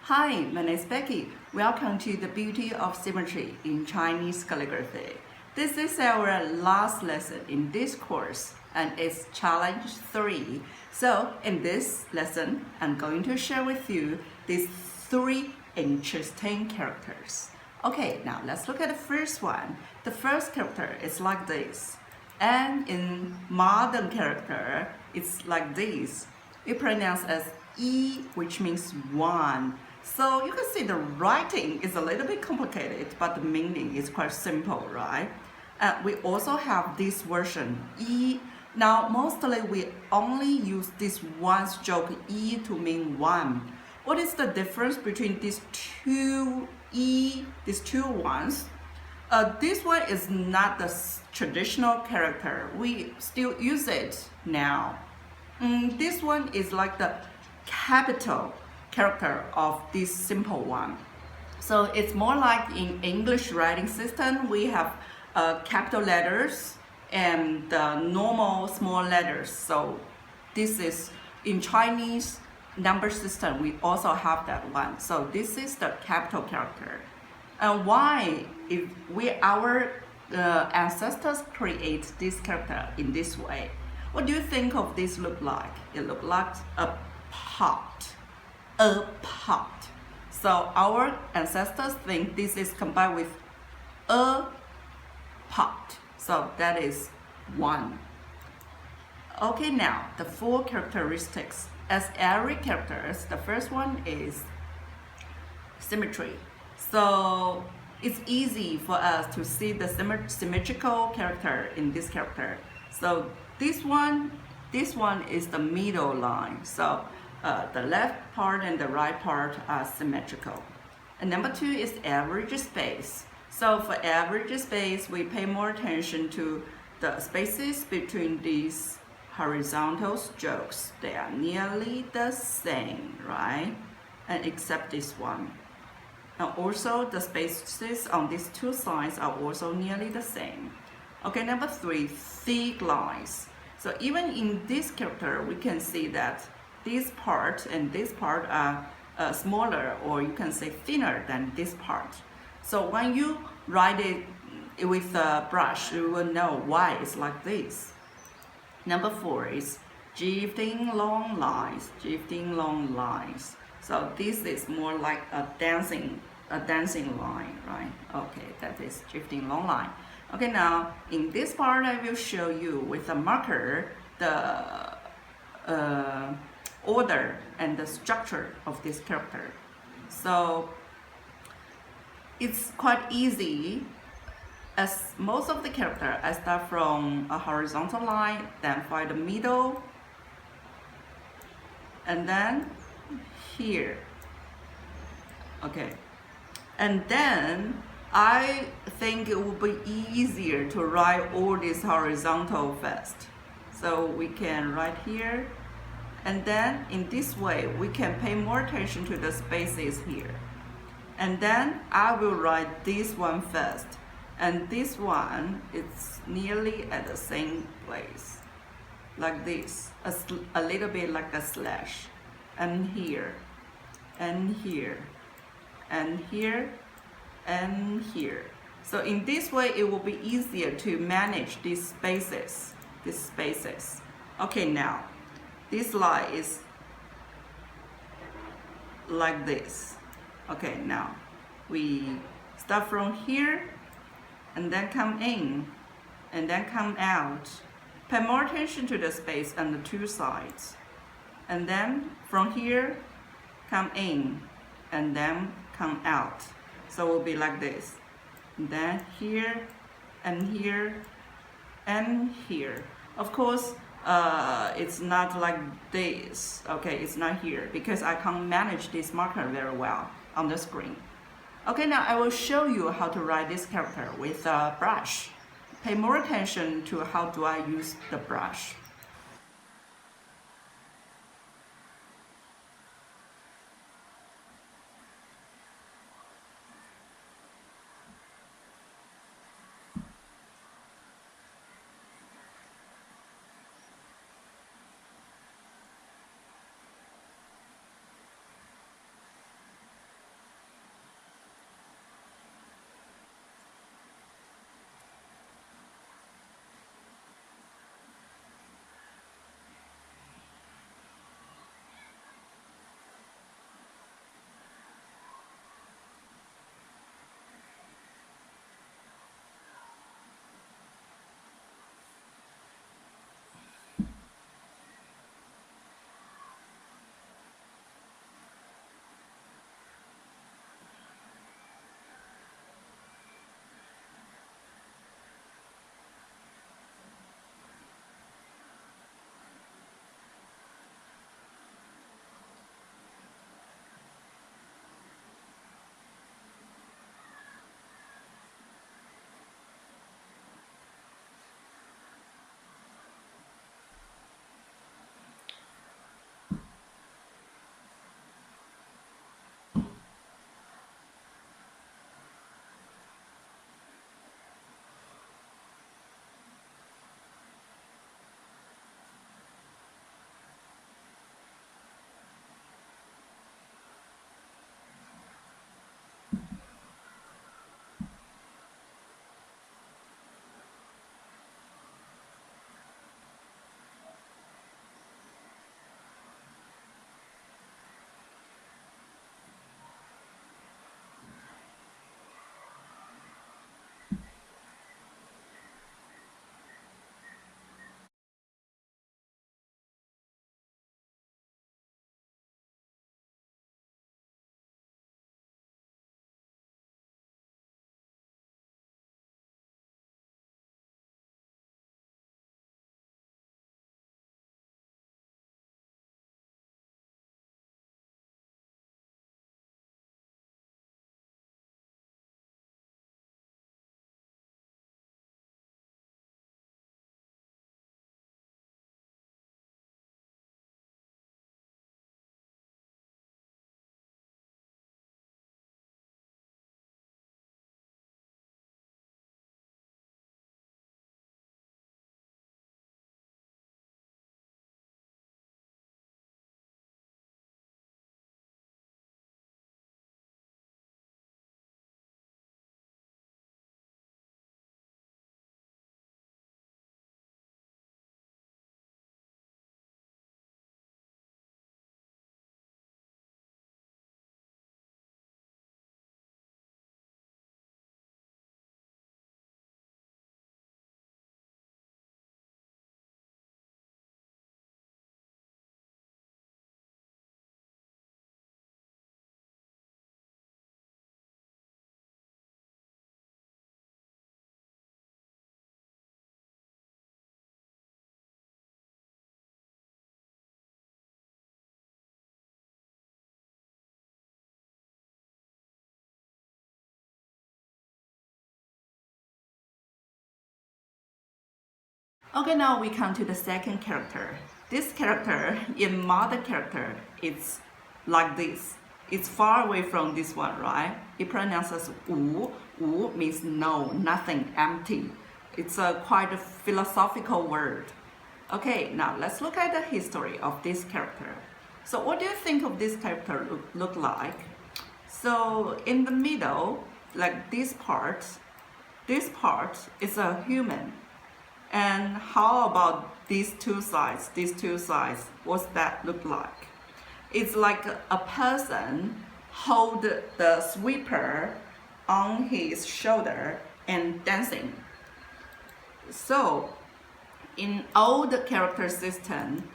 Hi, my name is Becky. Welcome to the Beauty of Symmetry in Chinese calligraphy. This is our last lesson in this course and it's challenge 3. So in this lesson, I'm going to share with you these 3 interesting characters. Okay, now let's look at the first one. The first character is like this. And in modern character, it's like this. It pronounced as E, which means 1. So you can see the writing is a little bit complicated, but the meaning is quite simple, right? We also have this version, E. Now, mostly we only use this one stroke E to mean 1. What is the difference between these two E, these two ones? This one is not the traditional character. We still use it now. This one is like the capital character of this simple one. So it's more like in English writing system, we have capital letters and normal small letters. So this is in Chinese number system, we also have that one. So this is the capital character. And why if our ancestors create this character in this way? What do you think of this look like? It looks like a pot. A pot. So our ancestors think this is combined with a pot. So that is 1. Okay, now the 4 characteristics. As every character, the first one is symmetry. So it's easy for us to see the symmetrical character in this character. So this one is the middle line. So the left part and the right part are symmetrical. And number 2 is average space. So for average space, we pay more attention to the spaces between these horizontal strokes. They are nearly the same, right? And except this one. And also the spaces on these two sides are also nearly the same. Okay, number 3, thick lines. So even in this character, we can see that this part and this part are smaller, or you can say thinner than this part. So when you write it with a brush, you will know why it's like this. Number 4 is drifting long lines. Drifting long lines. So this is more like a dancing line, right? Okay, that is drifting long line. Okay, now in this part, I will show you with a marker the order and the structure of this character. So it's quite easy. As most of the character, I start from a horizontal line, then find the middle, and then here. Okay, and then I think it will be easier to write all this horizontal first. So we can write here, and then in this way we can pay more attention to the spaces here. And then I will write this one first, and this one is nearly at the same place, like this, a little bit like a slash, and here, and here, and here, and here. So in this way, it will be easier to manage these spaces. Okay, now this line is like this. Okay, now we start from here and then come in and then come out. Pay more attention to the space on the two sides. And then from here, come in and then come out. So it will be like this. And then here and here and here. Of course, it's not like this. Okay, it's not here because I can't manage this marker very well on the screen. Okay, now I will show you how to write this character with a brush. Pay more attention to how do I use the brush. Okay, now we come to the second character. This character, in mother character, it's like this. It's far away from this one, right? It pronounces wu. Wu means no, nothing, empty. It's a quite a philosophical word. Okay, now let's look at the history of this character. So what do you think of this character look like? So in the middle, like this part is a human. And how about these two sides? These two sides, what's that look like? It's like a person hold the sweeper on his shoulder and dancing. So in old character system,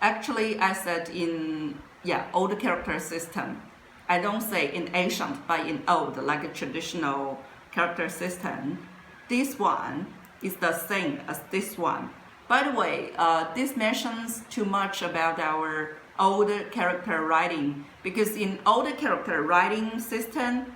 actually I said in old character system. I don't say in ancient, but in old, like a traditional character system. This one is the same as this one. By the way, this mentions too much about our old character writing, because in old character writing system,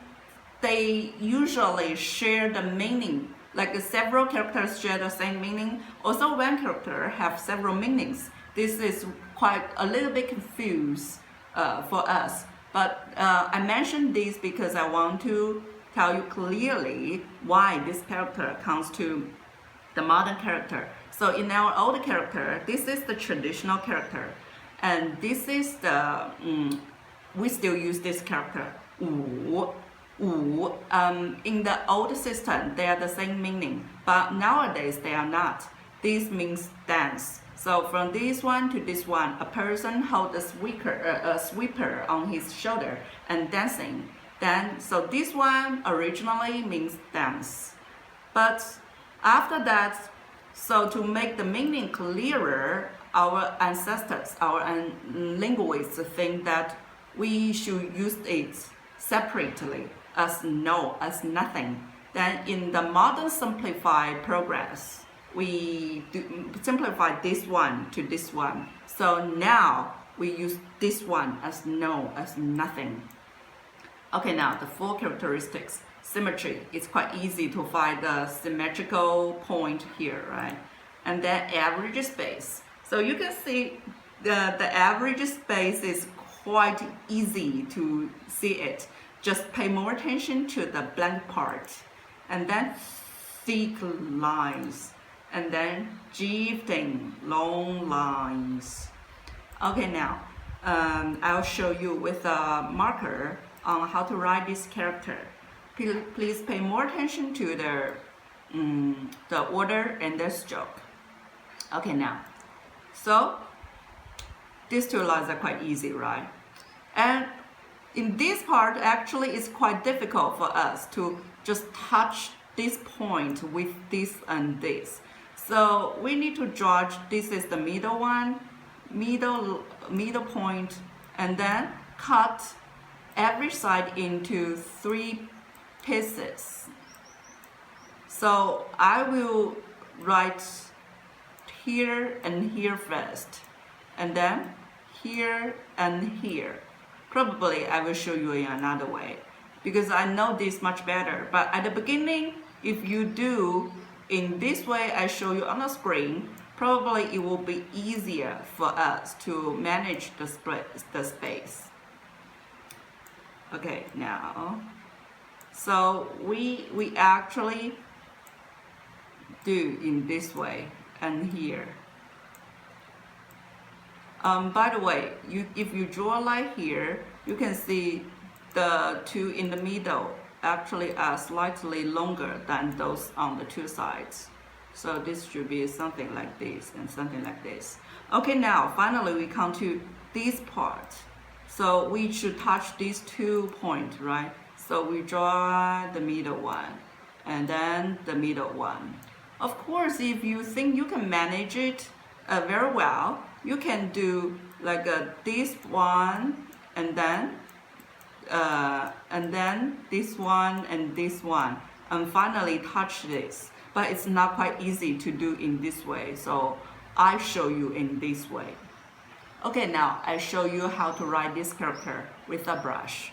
they usually share the meaning. Like several characters share the same meaning. Also, one character have several meanings. This is quite a little bit confused for us. But I mentioned this because I want to tell you clearly why this character comes to the modern character. So in our old character, this is the traditional character. And this is the, we still use this character, wu. In the old system, they are the same meaning. But nowadays, they are not. This means dance. So from this one to this one, a person holds a sweeper on his shoulder and dancing. So this one originally means dance. But after that, so to make the meaning clearer, our ancestors, our linguists think that we should use it separately as no, as nothing. Then in the modern simplified progress, we simplify this one to this one. So now we use this one as no, as nothing. Okay, now the four characteristics. Symmetry. It's quite easy to find the symmetrical point here, right? And then average space. So you can see the average space is quite easy to see it. Just pay more attention to the blank part. And then thick lines. And then drifting long lines. Okay, now I'll show you with a marker on how to write this character. Please pay more attention to the order and the stroke. Okay, now, so these two lines are quite easy, right? And in this part, actually, it's quite difficult for us to just touch this point with this and this. So we need to draw, this is the middle one, middle point, and then cut every side into 3 pieces. So I will write here and here first, and then here and here. Probably I will show you in another way, because I know this much better. But at the beginning, if you do in this way I show you on the screen, probably it will be easier for us to manage the space. Okay, now, so we actually do in this way and here. By the way, if you draw a line here, you can see the two in the middle actually are slightly longer than those on the two sides. So this should be something like this and something like this. Okay, now finally we come to this part. So we should touch these 2 points, right? So we draw the middle one and then the middle one. Of course, if you think you can manage it very well, you can do like this one and then this one and this one, and finally touch this. But it's not quite easy to do in this way, so I show you in this way. Okay, now I show you how to write this character with a brush.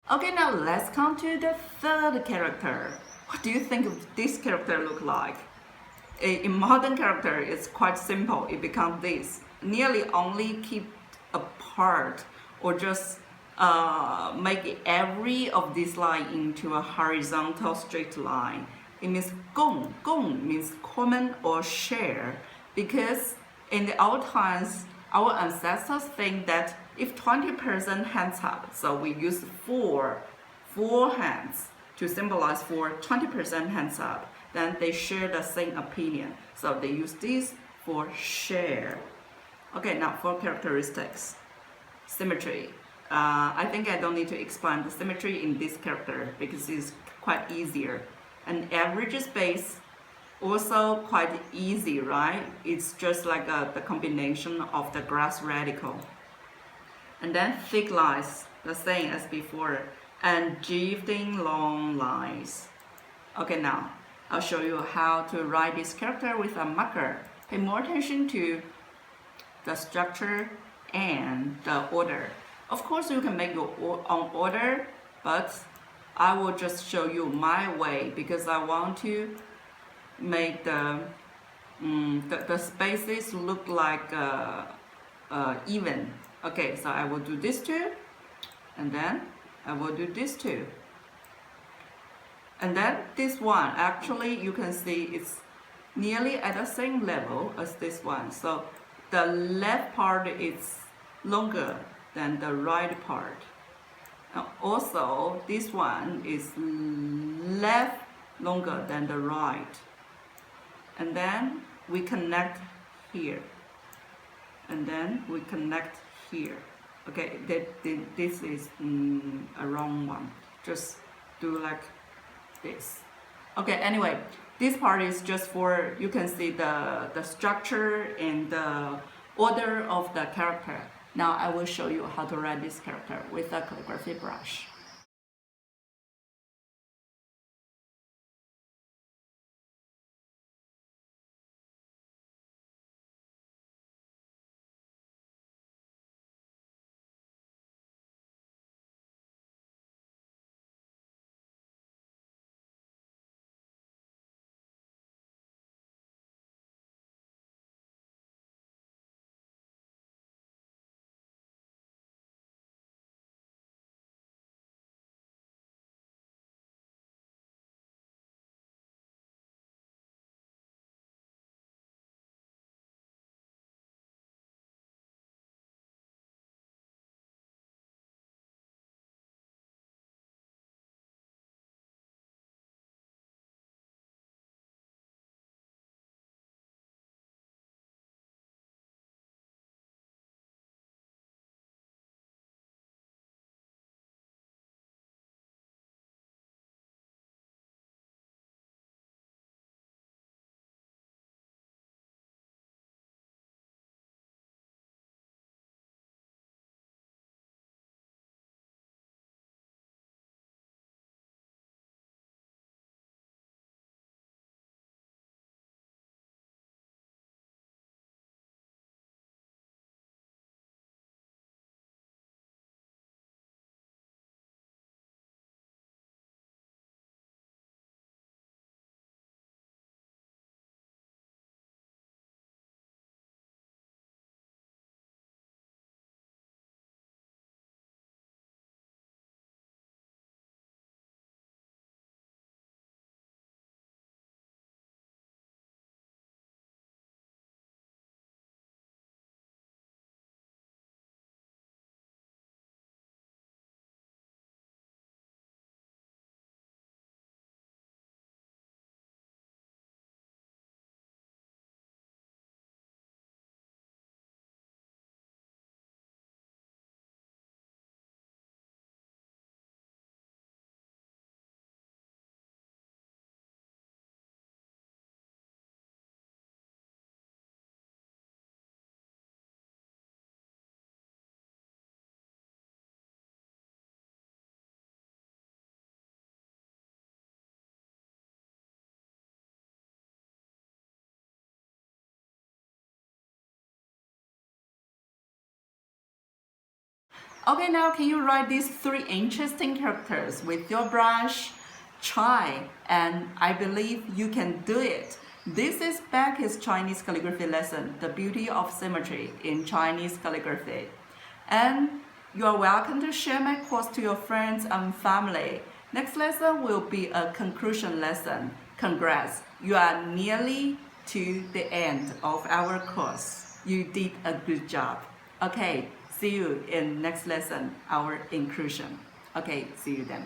Okay, now let's come to the third character. What do you think of this character look like? In modern character, it's quite simple. It becomes this. Nearly only keep apart or just make every of this line into a horizontal straight line. It means gong. Gong means common or share because in the old times, our ancestors think that if 20% hands up, so we use four hands to symbolize for 20% hands up, then they share the same opinion. So they use this for share. Okay, now for characteristics. Symmetry. I think I don't need to explain the symmetry in this character because it's quite easier. And average space, also quite easy, right? It's just like the combination of the grass radical. And then thick lines, the same as before, and drifting long lines. Okay, now I'll show you how to write this character with a marker. Pay more attention to the structure and the order. Of course, you can make your own order, but I will just show you my way because I want to make the spaces look like even. Okay, so I will do this too, and then I will do this too. And then this one, actually you can see it's nearly at the same level as this one. So the left part is longer than the right part. Now also this one is left longer than the right. And then we connect here. And then we connect here. Okay, this is a wrong one. Just do like this. Okay, anyway, this part is just for, you can see the structure and the order of the character. Now I will show you how to write this character with a calligraphy brush. Okay, now can you write these 3 interesting characters with your brush? Try, and I believe you can do it. This is Becky's Chinese calligraphy lesson, The Beauty of Symmetry in Chinese Calligraphy. And you are welcome to share my course to your friends and family. Next lesson will be a conclusion lesson. Congrats, you are nearly to the end of our course. You did a good job. Okay, see you in next lesson, our inclusion. Okay, see you then.